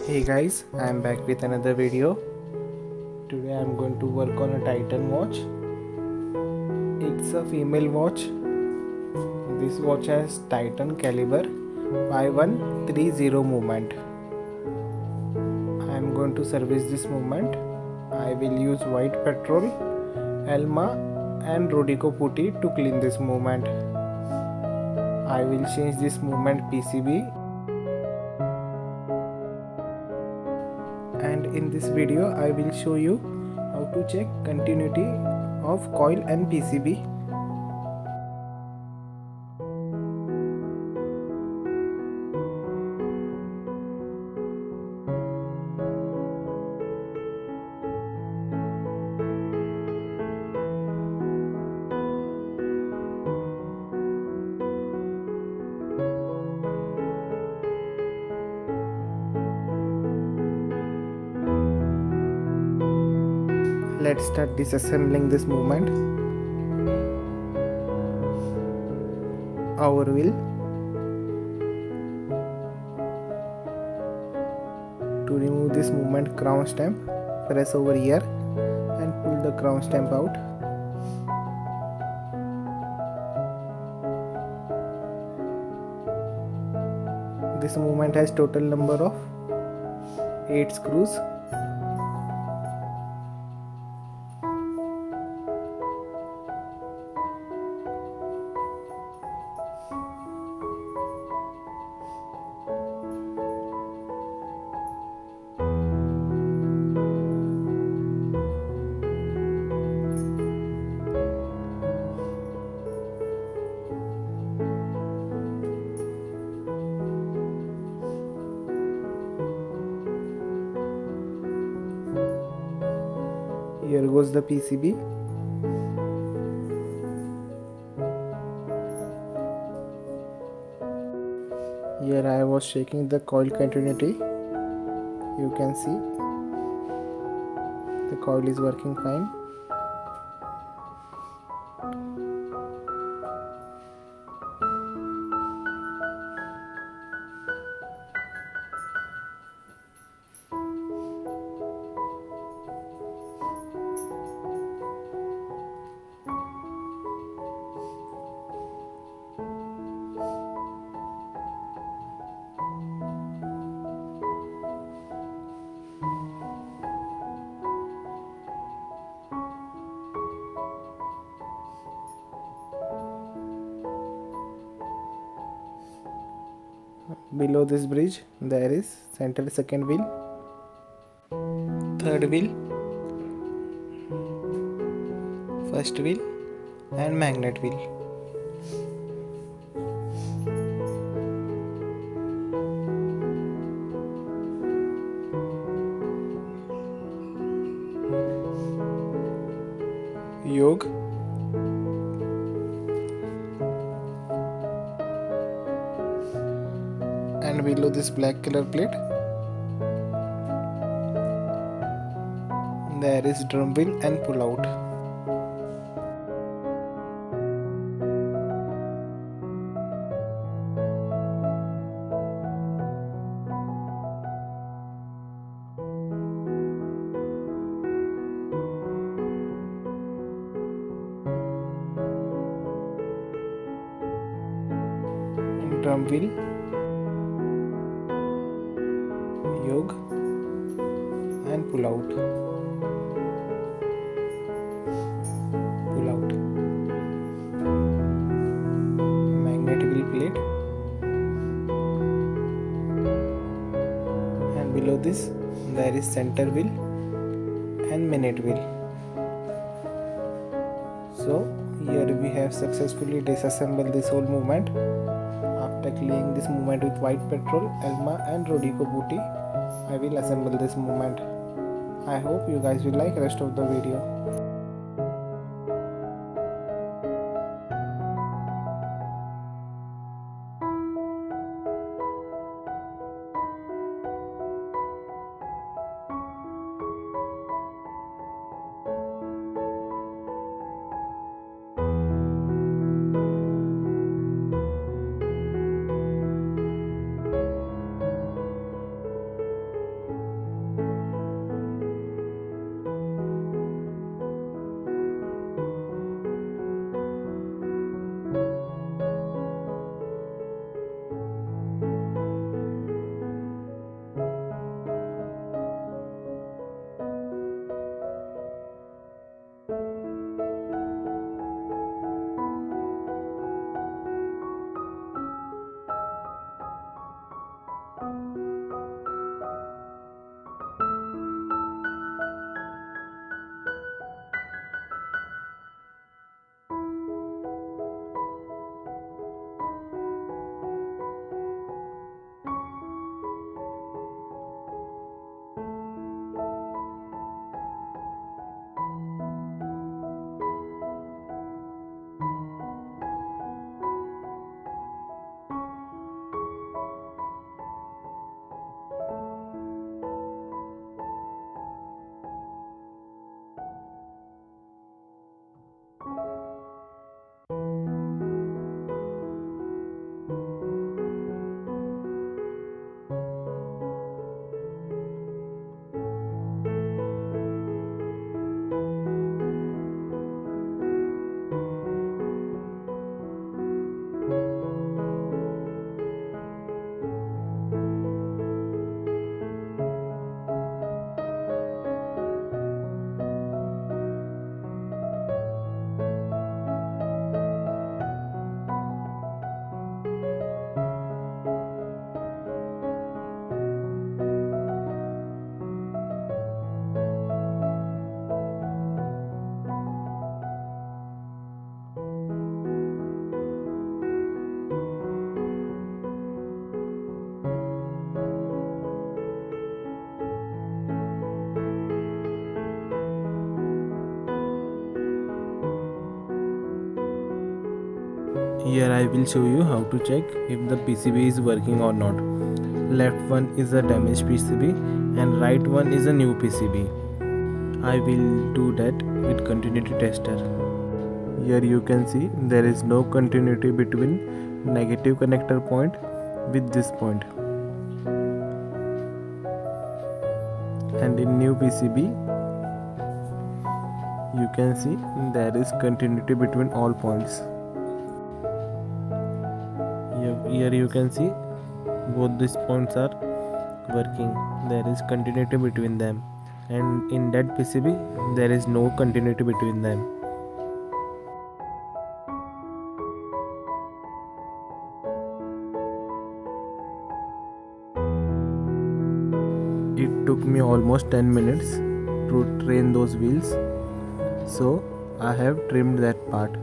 Hey guys, I am back with another video. Today I am going to work on a Titan watch. It's a female watch. This watch has Titan caliber 5130 movement. I am going to service this movement. I will use white petrol, Elma and rodico putty to clean this movement. I will change this movement PCB, and in this video I will show you how to check continuity of coil and PCB. Let's start disassembling this movement. Our wheel, to remove this movement crown stamp, press over here and pull the crown stamp out. This movement has total number of 8 screws. Here goes the PCB. Here I was checking the coil continuity. You can see the coil is working fine. Below this bridge there is center second wheel, third wheel, first wheel and magnet wheel. Yoke, and below this black color plate there is drum wheel and pull out. And drum wheel, yoke and pull out, magnet wheel plate, and below this there is center wheel and minute wheel. So here we have successfully disassembled this whole movement. After cleaning this movement with white petrol, Elma and rodico putty, I will assemble this movement. I hope you guys will like rest of the video. Here I will show you how to check if the PCB is working or not. Left one is a damaged PCB and right one is a new PCB. I will do that with continuity tester. Here you can see there is no continuity between negative connector point with this point. And in new PCB you can see there is continuity between all points. Here you can see both these points are working. There is continuity between them, and in that PCB there is no continuity between them. It took me almost 10 minutes to train those wheels, so I have trimmed that part.